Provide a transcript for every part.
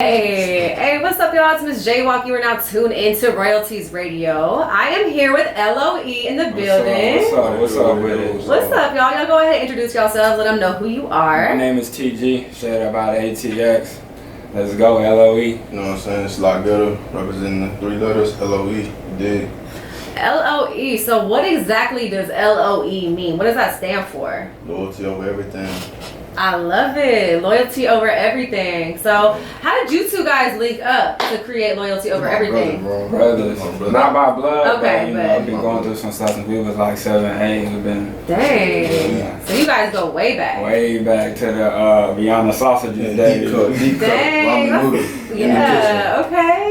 Hey, what's up, y'all? It's Miss J Walk. You are now tuned into Royalties Radio. I am here with L.O.E in the building. What's up with it? What's up, y'all? Y'all go ahead and introduce yourselves. Let them know who you are. My name is TG. Shout out about ATX. Let's go, L.O.E. You know what I'm saying? It's like Ghetto, representing the three letters, L.O.E. You dig? L.O.E. So what exactly does L.O.E mean? What does that stand for? Loyalty over everything. I love it. Loyalty over everything. So how did you two guys link up to create Loyalty over everything? Brothers. Not by blood, okay, but we've been going through some stuff since we was like 7, 8. We've been... Dang. Yeah. So you guys go way back. Way back to the Beyond the Sausages days. Dang. Yeah, okay.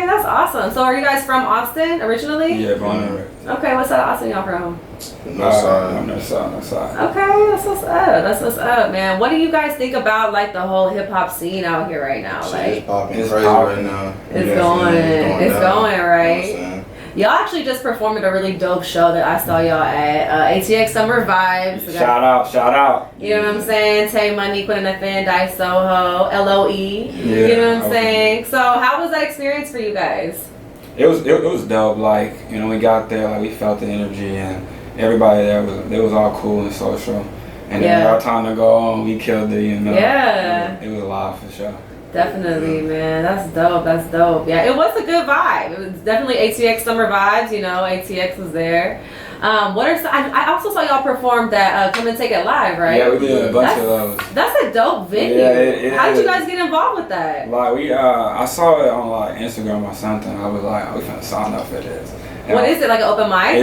That's awesome. So are you guys from Austin originally? Yeah, born and raised. Okay, what side of Austin y'all from? North side. North side. Okay, that's what's up, man. What do you guys think about like the whole hip hop scene out here right now? Like, it's popping crazy right now. It's going, right? You know y'all actually just performed at a really dope show that I saw y'all at ATX Summer Vibes. Shout out. You know what I'm saying? Tay Money, Quinn and Nathan, Dice Soho, L.O.E. Yeah, you know what I'm saying? So how was that experience for you guys? It was dope. Like, you know, we got there, like we felt the energy, and everybody there was all cool and social. And then our time to go on, we killed it. You know. Yeah. It was live for sure. Definitely, man. That's dope. Yeah, it was a good vibe. It was definitely ATX Summer Vibes. You know, ATX was there. I also saw y'all perform that Come and Take It Live, right? Yeah, we did a bunch of those. That's a dope venue. Yeah, how did you guys get involved with that? Like I saw it on like Instagram or something. I was like, we finna sign up for this. And what is it, like an open mic?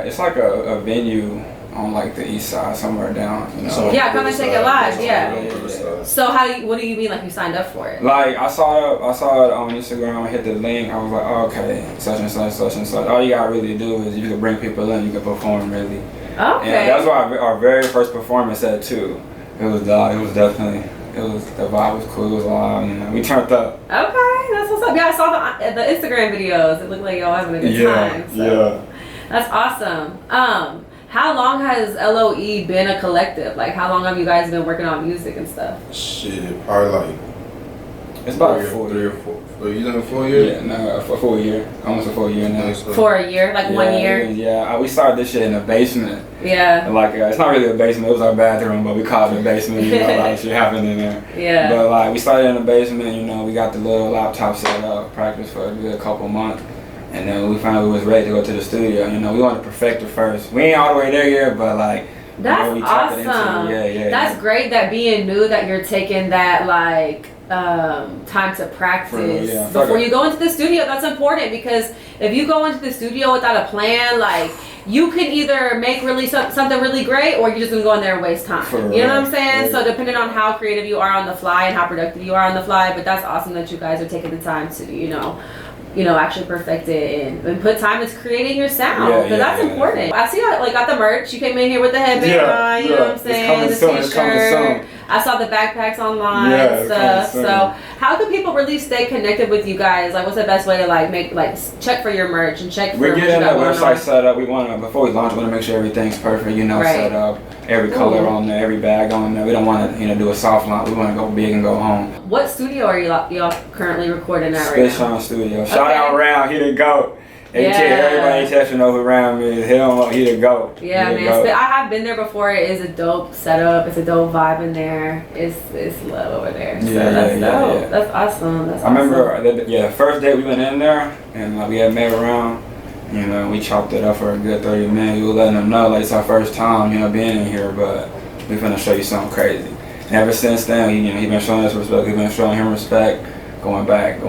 It's like a venue on like the east side, somewhere down, you know. So yeah, Come and Take It Live. Yeah. So what do you mean, like you signed up for it? Like I saw it on Instagram. I hit the link. I was like, oh, okay, such and such. All you gotta really do is you can bring people in. You can perform really. Okay. And that's why our very first performance at too. The vibe was cool. It was live. You know, we turned up. Okay, that's what's up. Yeah, I saw the Instagram videos. It looked like y'all having a good time. So. Yeah. That's awesome. How long has L.O.E been a collective? Like, how long have you guys been working on music and stuff? Shit, probably like it's about 4 years. You done 4 years? Yeah, no, for 4 year, almost a 4 year now. For a year, like 1 year. Yeah, we started this shit in the basement. Yeah. Like it's not really a basement; it was our bathroom, but we called it a basement. You know, a lot of shit happened in there. Yeah. But like we started in the basement. You know, we got the little laptop set up, practiced for a good couple months. And then we finally was ready to go to the studio. You know, we wanted to perfect it first. We ain't all the way there yet, but like that's we awesome. That's great that being new that you're taking that like time to practice before you go into the studio. That's important because if you go into the studio without a plan, like you can either make something really great or you're just gonna go in there and waste time. You know what I'm saying? So depending on how creative you are on the fly and how productive you are on the fly, but that's awesome that you guys are taking the time to actually perfect it and put time into creating your sound. Because that's important. I see you got the merch. You came in here with the headband on, you know what I'm saying? The t-shirt. I saw the backpacks online and stuff. So how can people really stay connected with you guys? Like what's the best way to check for your merch and check for we're getting that website set up. We wanna before we launch, we wanna make sure everything's perfect, set up. Every color on there, every bag on there. We don't want to, do a soft launch. We want to go big and go home. What studio are y'all currently recording at right now? Spitshine Studio. Shout out Round, he the GOAT. Everybody test know who Round is. He the GOAT. Yeah, man. I have been there before. It is a dope setup. It's a dope vibe in there. It's love over there. So that's dope. Yeah. That's awesome. I remember the first day we went in there and we had made Round. You know, we chopped it up for a good 30 minutes. We were letting them know, like, it's our first time, being in here, but we finna show you something crazy. And ever since then, he been showing us respect. We've been showing him respect, going back.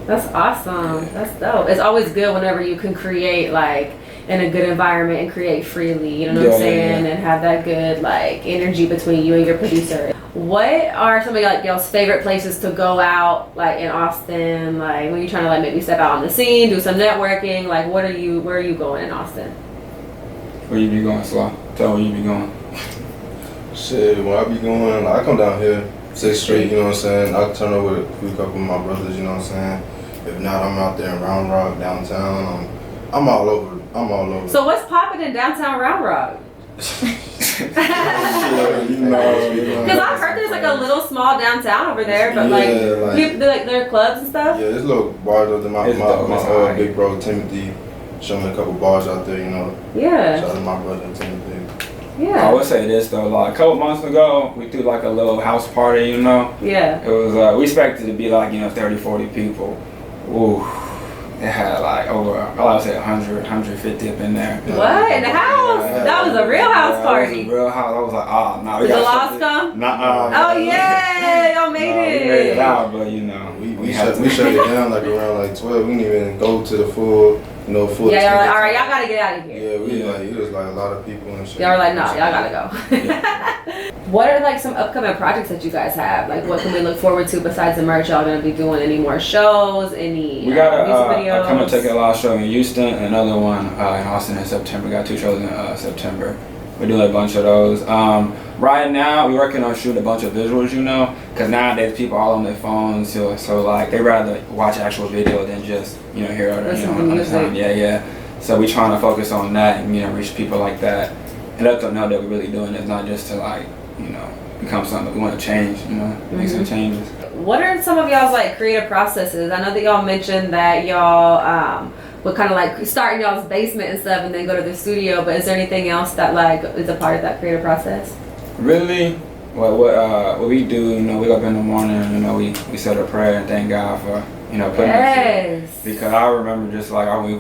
That's awesome. Yeah. That's dope. It's always good whenever you can create, like, in a good environment and create freely, you know what I'm saying? And have that good, like, energy between you and your producer. What are some of y'all's favorite places to go out, like in Austin, like when you're trying to like maybe step out on the scene, do some networking, like where are you going in Austin? Where you be going, Slaw? Tell where you be going. Shit, when I be going, I come down here, 6th Street, you know what I'm saying? I turn over with a couple of my brothers, you know what I'm saying? If not, I'm out there in Round Rock, downtown. I'm all over. So what's popping in downtown Round Rock? Because I've heard there's like a little small downtown over there, but like there are clubs and stuff. Yeah, there's little bars out there. My big bro Timothy showed me a couple bars out there, you know. Yeah. Shout out to my brother Timothy. Yeah. I would say this though, like a couple months ago, we threw like a little house party, you know. Yeah. It was we expected it to be like 30, 40 people. Ooh. It had like over, I would say 100, 150 up in there. What? In the house? That was a real house party. It was a real house. I was like, oh, no. Did the Lost come? Nah. Oh, yeah. Y'all made it. We made it out, but you know. We shut it down like around like 12. We didn't even go to the full, full. Yeah, y'all were like, all right, y'all got to get out of here. Yeah, it was like a lot of people and shit. Y'all were like, no, y'all got to go. What are like some upcoming projects that you guys have? Like what can we look forward to besides the merch? Y'all gonna be doing any more shows? Any we got music videos? a Come and Take It Live show in Houston, another one in Austin in September. We got 2 shows in September. We're doing a bunch of those. Right now, we're working on shooting a bunch of visuals, because nowadays people all on their phones, so like they rather watch actual video than just hear it on the time. Yeah. So we're trying to focus on that and reach people like that and let them know that we're really doing it, not just to like become something that we want to change, make some changes. What are some of y'all's like creative processes? I know that y'all mentioned that y'all would kind of like start in y'all's basement and stuff and then go to the studio, but is there anything else that like is a part of that creative process? Really? What we do, we wake up in the morning, we say a prayer and thank God for, putting us here. Because I remember just like when we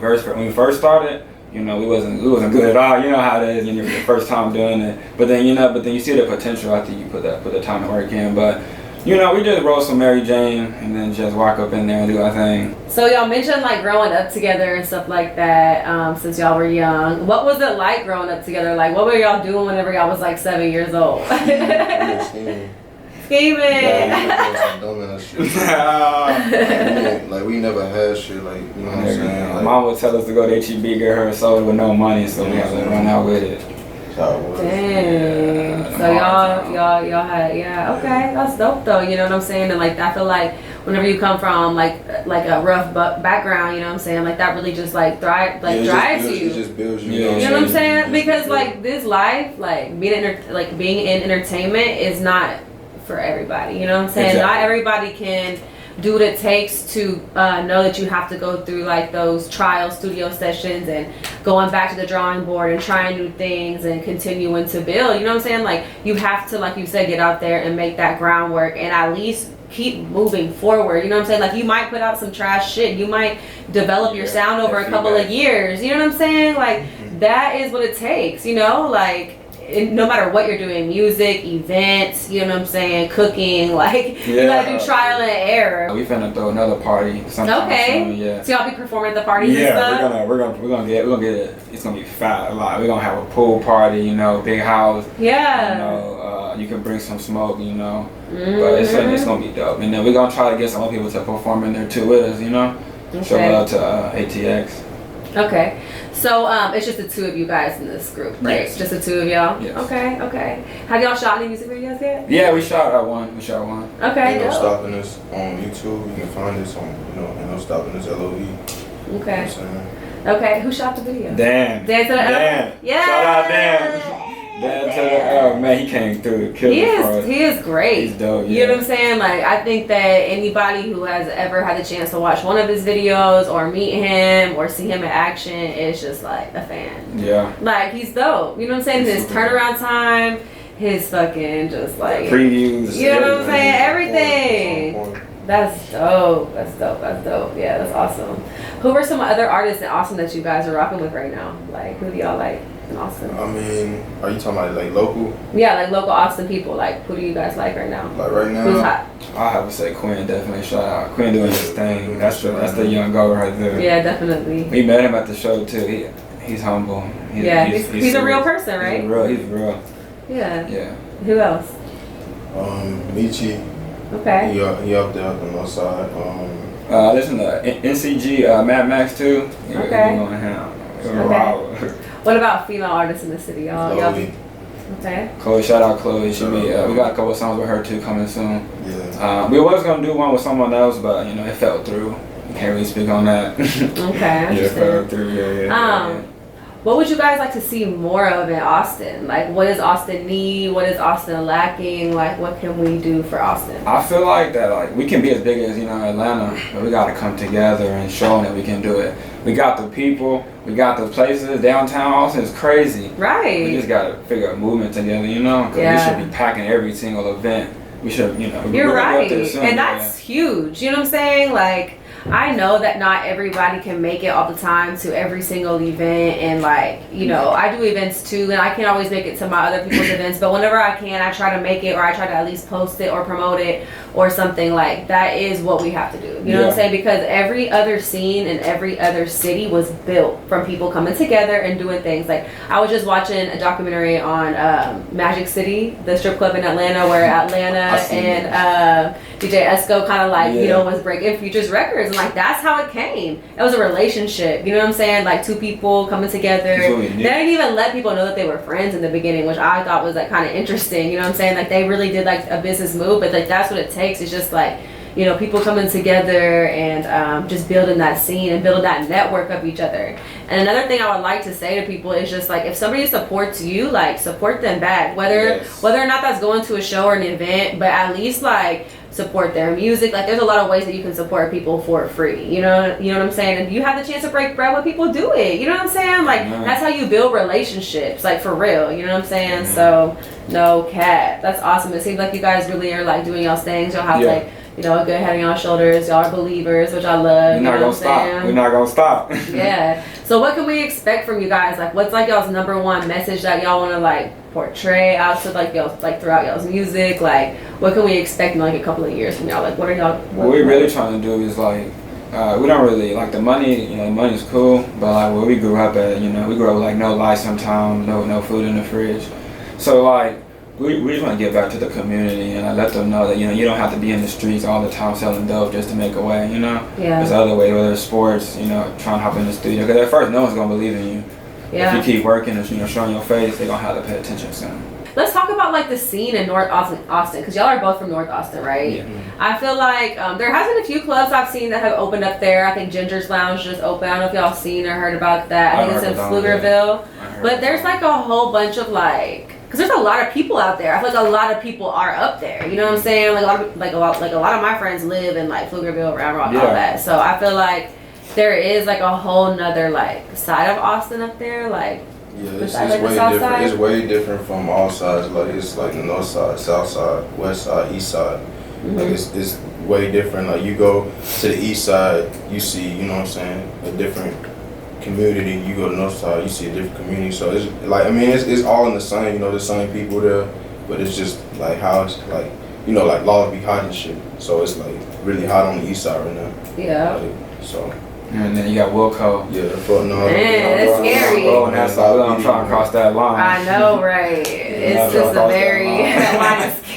first started, we wasn't good at all. You know how it is, the first time doing it. But then, you see the potential after you put the time to work in. But, we just roll some Mary Jane and then just walk up in there and do our thing. So y'all mentioned like growing up together and stuff like that since y'all were young. What was it like growing up together? Like what were y'all doing whenever y'all was like 7 years old? Scheming. Like we never had shit like what I'm saying. Like, Mom would tell us to go to HEB, get her a soda with no money, so we had to run out with it. Dang. So y'all had okay, that's dope though. You know what I'm saying? And like I feel like whenever you come from like a rough background, you know what I'm saying? Like that really just like drives you. It just builds you. You know what I'm saying? Because like this life, like being in entertainment is not for everybody. You know what I'm saying? Exactly. Not everybody can do what it takes to know that you have to go through like those trial studio sessions and going back to the drawing board and trying new things and continuing to build. You know what I'm saying? Like you have to, like you said, get out there and make that groundwork and at least keep moving forward. You know what I'm saying? Like you might put out some trash shit. You might develop your sound over a couple of years. You know what I'm saying? Like that is what it takes, like no matter what you're doing, music, events, you know what I'm saying, cooking, like you gotta do trial and error. We finna throw another party sometime soon, So y'all be performing at the parties and stuff? we're gonna get it. It's gonna be fat a lot. We're gonna have a pool party, big house. Yeah. You can bring some smoke, but it's gonna be dope. And then we're gonna try to get some other people to perform in there too with us, Show love to ATX. Okay. So it's just the two of you guys in this group, right? Yes. Just the two of y'all? Yes. Okay. Have y'all shot any music videos yet? Yeah, we shot one. Okay. Ain't No Stopping Us on YouTube. You can find this on, Ain't No Stopping Us L.O.E. Okay. You know what I'm saying? Okay. Who shot the video? Dan. Dan to the Dan. Yeah. Shout out Dan. Dan to the man, he came through. He is great. He's dope. You know what I'm saying? Like I think that anybody who has ever had the chance to watch one of his videos or meet him or see him in action is just like a fan. Yeah. Like he's dope. You know what I'm saying? His turnaround time, his fucking just like previews. You know what I'm saying? Everything. That's dope. Yeah, that's awesome. Who are some other artists in Austin that you guys are rocking with right now? Like who do y'all like in Austin? I mean, are you talking about like local? Yeah, like local Austin people. Like who do you guys like right now? Like right now? Who's hot? I have to say Quinn, definitely. Shout out. Quinn doing his thing. That's the young girl right there. Yeah, definitely. We met him at the show too. He's humble. He's a real person, right? He's real. Yeah. Yeah. Who else? Michi. Okay. He up there on the north side. Listen to NCG, Mad Max too. Okay. What about female artists in the city, y'all? L.O.E. Okay. Chloe, shout out Chloe. We got a couple of songs with her too coming soon. Yeah. We was gonna do one with someone else, but it fell through. Can't really speak on that. Okay. It fell through. Yeah. what would you guys like to see more of in Austin? Like, what does Austin need? What is Austin lacking? Like, what can we do for Austin? I feel like that, like, we can be as big as, Atlanta, but we got to come together and show them that we can do it. We got the people, we got the places. Downtown Austin is crazy. Right. We just got to figure a movement together, because we should be packing every single event. We should, You're right. And that's huge. You know what I'm saying? Like, I know that not everybody can make it all the time to every single event, and like, I do events too, and I can't always make it to my other people's events, but whenever I can, I try to make it, or I try to at least post it or promote it or something. Like, that is what we have to do. You know what I'm saying? Because every other scene in every other city was built from people coming together and doing things. Like, I was just watching a documentary on Magic City, the strip club in Atlanta, where Atlanta and DJ Esco kind of like, was breaking Future's records. And like, that's how it came. It was a relationship. You know what I'm saying? Like, two people coming together. They didn't even let people know that they were friends in the beginning, which I thought was like kind of interesting. You know what I'm saying? Like, they really did like a business move, but like, that's what it takes. It's just like, people coming together and just building that scene and building that network of each other. And another thing I would like to say to people is just like, if somebody supports you, like, support them back. Whether or not that's going to a show or an event, but at least like support their music. Like, there's a lot of ways that you can support people for free. You know what I'm saying? And you have the chance to break bread with people, do it. You know what I'm saying? Like, that's how you build relationships, like, for real. You know what I'm saying? So, no cap. That's awesome. It seems like you guys really are like doing y'all's things. Y'all have like, a good head on y'all shoulders. Y'all are believers, which I love. We're not gonna stop. We're not gonna stop. Yeah. So what can we expect from you guys? Like, what's like y'all's number one message that y'all want to like portray out to like y'all, like throughout y'all's music? Like, what can we expect in like a couple of years from y'all? Like, what are y'all? What we're really trying to do is like, we don't really like the money. Money's cool, but like where we grew up at, we grew up with like no lights sometimes, no food in the fridge. So like, we just want to get back to the community and I let them know that, you don't have to be in the streets all the time selling dope just to make a way, Yeah. There's other ways, whether it's sports, trying to hop in the studio. Because at first, no one's going to believe in you. Yeah. If you keep working and, showing your face, they're going to have to pay attention soon. Let's talk about like the scene in North Austin, because y'all are both from North Austin, right? Yeah. I feel like there has been a few clubs I've seen that have opened up there. I think Ginger's Lounge just opened. I don't know if y'all seen or heard about that. I think it's in Pflugerville. But there's like a whole bunch of like, because there's a lot of people out there. I feel like a lot of people are up there. You know what I'm saying? Like a lot of my friends live in like Pflugerville, Round Rock, all that. So I feel like there is like a whole nother like side of Austin up there, like. Yeah, it's way different. It's way different from all sides. Like, it's like the north side, south side, west side, east side. Like, it's way different. Like, you go to the east side, you see, a different community. You go to the north side, you see a different community. So it's like, it's all in the same, the same people there, but it's just like how it's like, like laws be hot and shit. So it's like really hot on the east side right now. Yeah. Like, so. And then you got Wilco. Yeah, man, that's scary. And that's I'm trying to cross that line. I know, right? It's just a very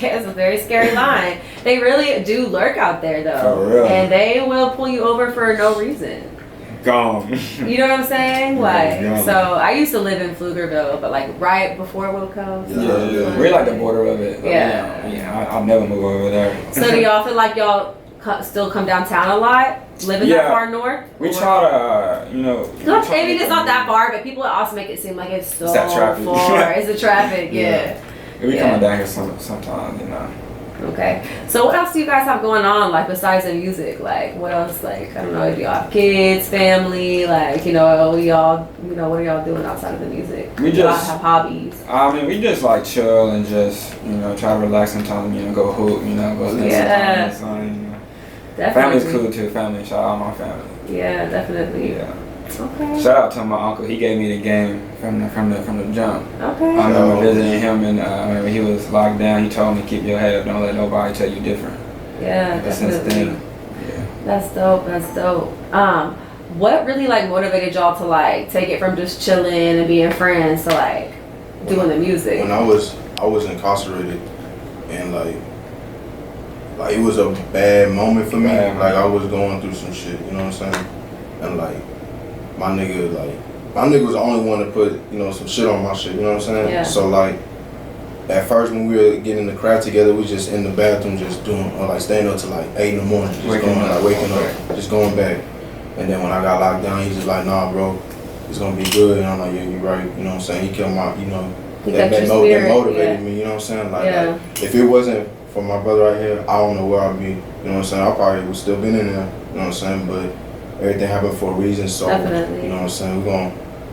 it's a very scary line. They really do lurk out there, though, for real. And they will pull you over for no reason. Gone. You know what I'm saying? Like, so I used to live in Pflugerville, but like right before Wilco. Yeah. We're like the border of it. Yeah. I'll never move over there. So do y'all feel like y'all still come downtown a lot? Living that far north? We try to, it's not that far, but people also make it seem like it's so far. It's the traffic, yeah. We coming down here sometimes, Okay. So what else do you guys have going on, like, besides the music? Like, what else, like, I don't know, do y'all have kids, family, like, what are y'all doing outside of the music? We just have hobbies. We just, like, chill and just, try to relax sometimes, go hoop, go spend some time. Definitely. Family's cool too. Shout out my family. Yeah, definitely. Yeah. Okay. Shout out to my uncle. He gave me the game from the jump. Okay. I remember visiting him and whenever he was locked down, he told me keep your head up. Don't let nobody tell you different. Yeah, definitely. That's dope. That's dope. What really like motivated y'all to like take it from just chilling and being friends to like doing the music? When I was incarcerated and like it was a bad moment for me. Like, I was going through some shit, you know what I'm saying? And like my nigga was the only one to put, some shit on my shit, you know what I'm saying? Yeah. So like at first when we were getting the crowd together, we just in the bathroom just doing or like staying up to like 8 in the morning, just waking up, just going back. And then when I got locked down, he was just like, nah bro, it's gonna be good. And I'm like, yeah, you're right. You know what I'm saying? He killed my, you know, that motivated me. You know what I'm saying? Like, if it wasn't for my brother right here, I don't know where I'd be. You know what I'm saying? I probably would still been in there. You know what I'm saying? But everything happened for a reason. So definitely. You know what I'm saying?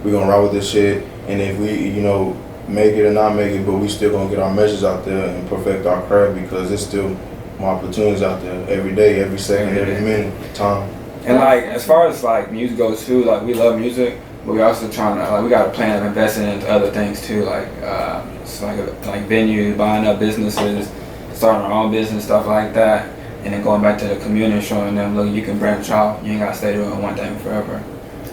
We're gonna ride with this shit. And if we, you know, make it or not make it, but we still gonna get our message out there and perfect our craft because there's still more opportunities out there every day, every second, every minute, time. And like as far as like music goes too, like we love music, but we also trying to we got a plan of investing into other things too, like it's like venues, buying up businesses, starting our own business, stuff like that, and then going back to the community, showing them, look, you can branch out, you ain't gotta stay doing one thing forever.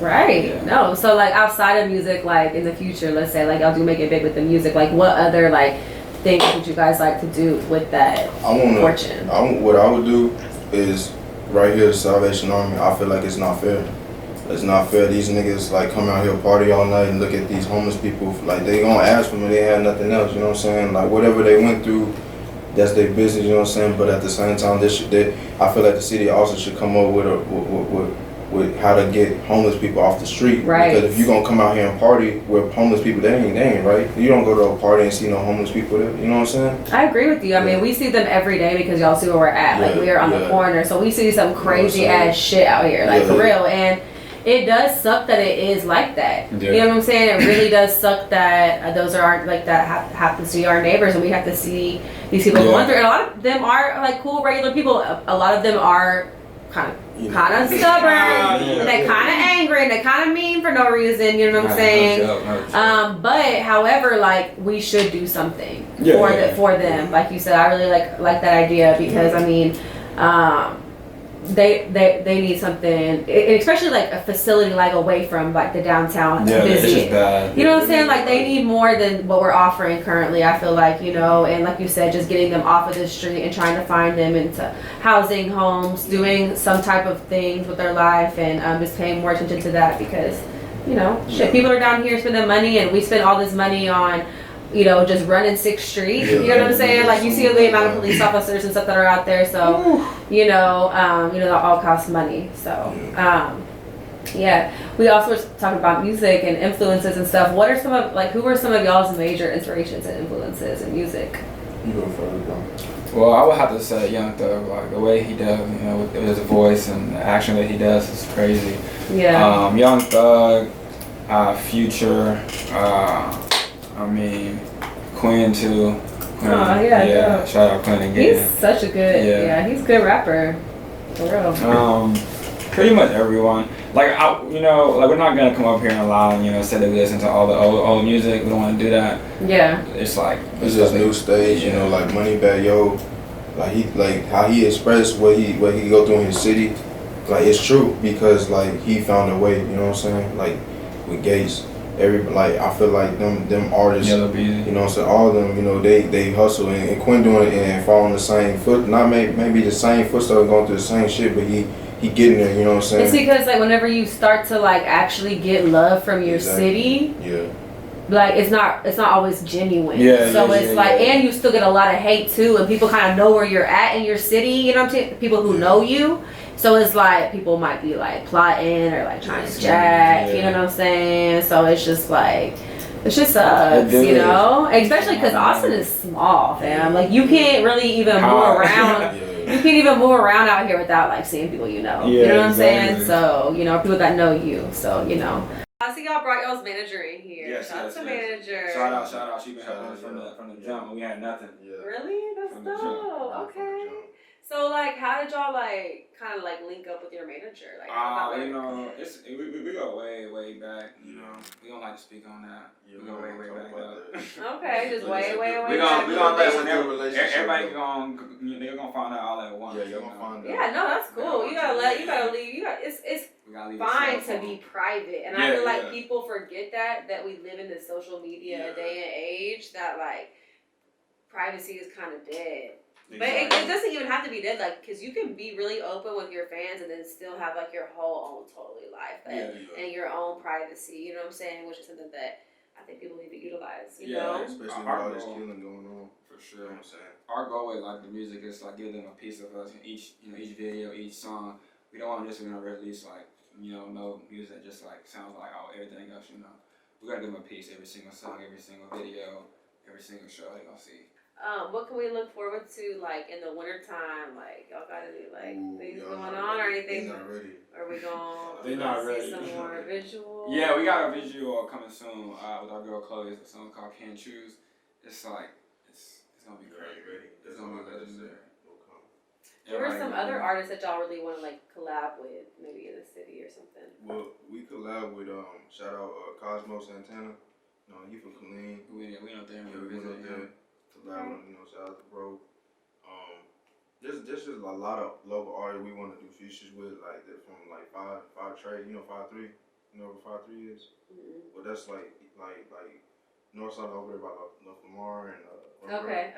Right. Yeah. No. So like outside of music, like in the future, let's say like y'all do make it big with the music, like what other like things would you guys like to do with that fortune? What I would do is right here, the Salvation Army. I feel like it's not fair. It's not fair. These niggas like come out here party all night and look at these homeless people. Like they gonna ask for me. They had nothing else. You know what I'm saying? Like whatever they went through, that's their business. You know what I'm saying? But at the same time, I feel like the city also should come up with how to get homeless people off the street. Right. Because if you're gonna come out here and party with homeless people, they ain't right. You don't go to a party and see no homeless people there. You know what I'm saying? I agree with you. I mean, we see them every day because y'all see where we're at. Like we are on the corner, so we see some crazy ass shit out here, like for real. And it does suck that it is like that. Yeah. You know what I'm saying? It really does suck that those are like that happens to our neighbors, and we have to see these people going through. And a lot of them are like cool, regular people. A lot of them are kind of stubborn, they're kind of angry, and they're kind of mean for no reason, you know what I'm saying? But however, like we should do something for them. Like you said, I really like that idea because I mean, they need something, especially like a facility like away from like the downtown busy. It's just bad. You know what I'm saying? Like they need more than what we're offering currently. I feel like, you know, and like you said, just getting them off of the street and trying to find them into housing, homes, doing some type of things with their life, and just paying more attention to that because, you know, shit, people are down here spending money, and we spend all this money on, you know, just running 6th Street. You know what I'm saying? Like you see the amount of police officers and stuff that are out there. So, you know, that all costs money. So, we also were talking about music and influences and stuff. What are who are some of y'all's major inspirations and influences in music? You go first, bro. Well, I would have to say Young Thug. Like the way he does, you know, with his voice and the action that he does is crazy. Yeah. Young Thug, Future. I mean, Quinn too. Yeah. Shout out Quinn again. He's such a good, he's a good rapper, for real. Pretty much everyone. Like we're not gonna come up here and lie and say that we listen to all the old music. We don't want to do that. Yeah. It's like it's just new stage, you know, like Moneybagg Yo, like how he expressed what he go through in his city, like it's true because like he found a way. You know what I'm saying? Like with Gates. I feel like them artists, you know what I'm saying, all of them, you know, they hustle and Quinn doing it and following the same foot, not maybe the same footsteps, going through the same shit, but he getting there, you know what I'm saying? It's because like whenever you start to like actually get love from your city, like it's not always genuine. And you still get a lot of hate too, and people kind of know where you're at in your city, you know what I'm saying? People who know you. So it's like people might be like plotting or like trying to jack, you know what I'm saying? So it's just like, it just sucks, you know? Especially because Austin is small, fam. Like you can't really even move around. You can't even move around out here without like seeing people you know. You know what I'm saying? So, you know, people that know you. So, you know. I see y'all brought y'all's manager in here. Shout out to manager. Shout out. She been helping us from the jump. We had nothing. Really? That's dope. Okay. So like, how did y'all like kind of like link up with your manager? Like, you know, we go way back. You know, we don't like to speak on that. We go way back up. Okay, just way back. We gonna let everybody they're gonna find out all at once. Yeah, you're gonna find out. Yeah, no, that's cool. You gotta leave. It's fine to be private, and I feel like people forget that we live in this social media day and age that like privacy is kind of dead. But it doesn't even have to be dead, like, because you can be really open with your fans and then still have, like, your whole own totally life and your own privacy, you know what I'm saying? Which is something that I think people need to utilize, you know? Especially with all this killing going on. For sure. You know what I'm saying? Our goal with, like, the music is, like, give them a piece of us in each video, each song. We don't want to just, release, like, no music that just like sounds like everything else, We gotta give them a piece every single song, every single video, every single show they gonna see. What can we look forward to like in the wintertime? Like y'all got any things going on or anything? They're not ready. Are we gonna not see ready. some more visual? Yeah, we got a visual coming soon with our girl Chloe. It's a song called Can't Choose. It's like it's gonna be crazy. It's gonna be legendary. There were some other artists that y'all really want to like collab with, maybe in the city or something. Well, we collab with shout out Cosmo Santana. He from Killeen. We know them. Yeah, we went up there. Collab with shout out to bro. There's just a lot of local artists we want to do features with, like they're from like five trade. 5'3". You know what 5'3" is? Mm-hmm. Well, that's like north side over there by Lamar and Okay.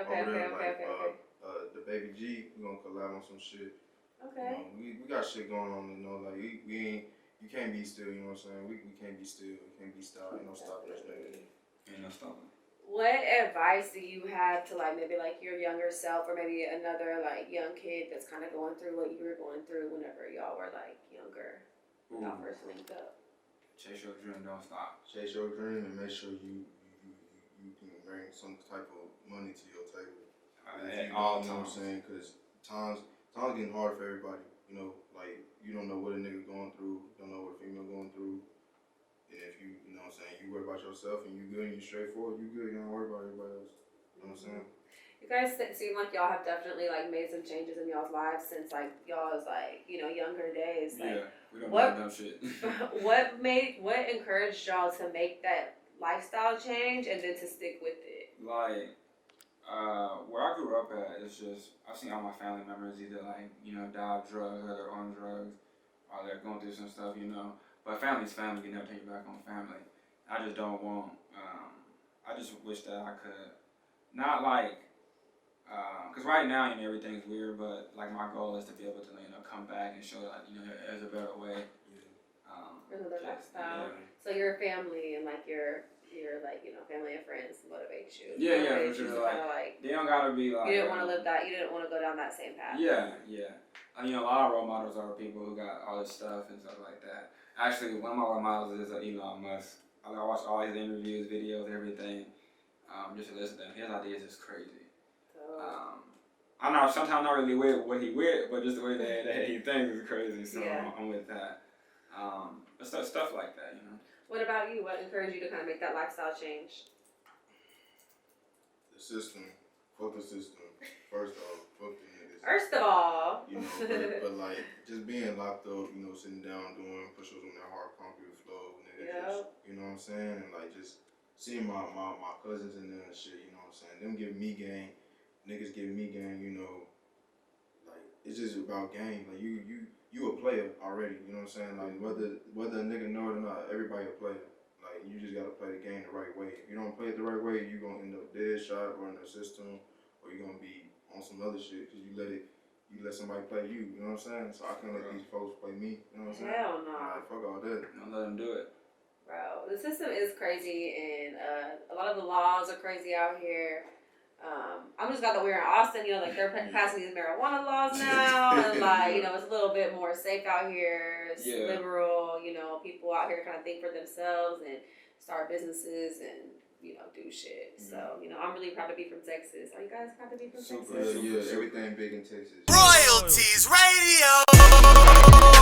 The Baby G, we gonna collab on some shit. Okay. We got shit going on, like we ain't. You can't be still, you know what I'm saying? We can't be still. We can't be stopped. Ain't no stopping us, nigga. Ain't no stopping. What advice do you have to like maybe like your younger self or maybe another like young kid that's kind of going through what you were going through whenever y'all were like younger? Y'all first linked up. Chase your dream, don't stop. Chase your dream and make sure you can bring some type of money to your table. At all times. You know what I'm saying? Because times getting hard for everybody. Like you don't know what a nigga going through, don't know what a female going through. And if you know what I'm saying, you worry about yourself and you good and you straightforward, you good, you don't worry about everybody else. You know what I'm saying? You guys seem like y'all have definitely like made some changes in y'all's lives since like y'all's like, younger days. Like, yeah, we don't do dumb shit. what encouraged y'all to make that lifestyle change and then to stick with it? Like, where I grew up at, it's just, I've seen all my family members either like, die of drugs or they're on drugs or they're going through some stuff, But family's family, you never turn your back on family. I just don't want, I just wish that I could, not like, because right now, everything's weird, but like my goal is to be able to, come back and show like, there's a better way. Another lifestyle. Yeah. So your family and like your like, family and friends motivate you. Yeah, for sure. Like, they don't gotta be like. You didn't want to live that. You didn't want to go down that same path. Yeah. A lot of role models are people who got all this stuff and stuff like that. Actually, one of my role models is Elon Musk. I watch all his interviews, videos, everything, just to listen to him. His ideas is crazy. I know sometimes not really with what he with, but just the way that he thinks is crazy. So yeah. I'm with that. But stuff like that, What about you? What encouraged you to kind of make that lifestyle change? The system. Fuck the system. First off, fuck the niggas. First of all. But like, just being locked up, sitting down doing push-ups on that hard concrete floor, nigga. Yep. Just, you know what I'm saying? And like, just seeing my cousins in there and shit, you know what I'm saying? Them giving me game, niggas giving me game, like, it's just about game. Like, you a player already, you know what I'm saying? Like, whether a nigga know it or not, everybody a player. Like, you just gotta play the game the right way. If you don't play it the right way, you gonna end up dead shot or in the system, or you gonna be on some other shit because you let somebody play you, you know what I'm saying? So I can't let these folks play me, you know what I'm saying? Hell no. Like, fuck all that. Don't let them do it. Bro, the system is crazy and a lot of the laws are crazy out here. I'm just glad that we're in Austin, like they're passing these marijuana laws now, and like, it's a little bit more safe out here, it's liberal, people out here kind of think for themselves and start businesses and, do shit. So, I'm really proud to be from Texas. Are you guys proud to be from Texas? Yeah, everything big in Texas. Royalties Radio!